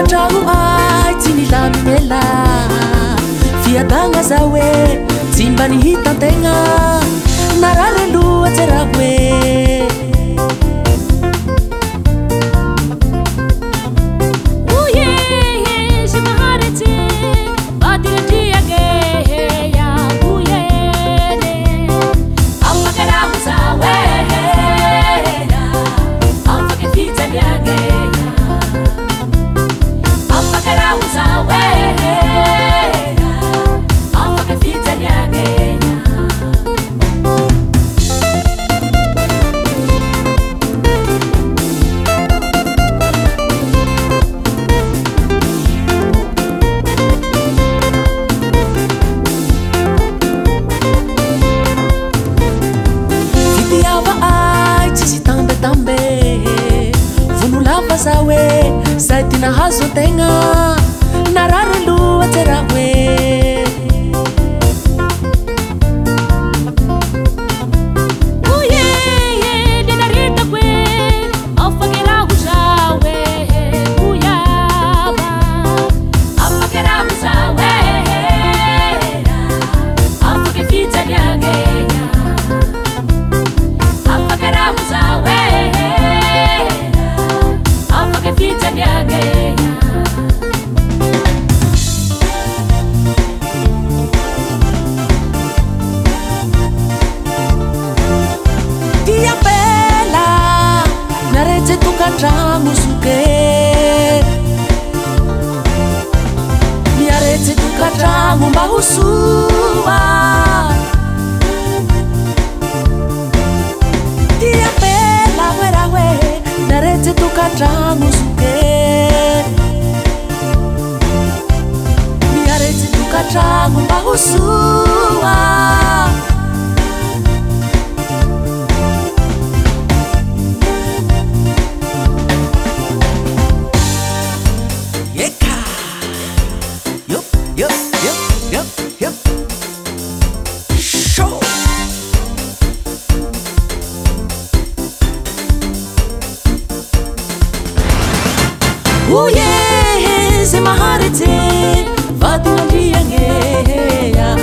tokantrano ay tsy milamimela fiadagna za hoe tsy mba nihitan-tegna narary aloha tsy raha hoe za hoe zay ty nahazo tegna narary aloha tsy raha hoe tokantrano soke miaretsy tokantrano mba ho soa tiapela hoe raha hoe miaretsy tokantrano soke miaretsy tokantrano mba ho soa Uye, se maharete, vati na liange,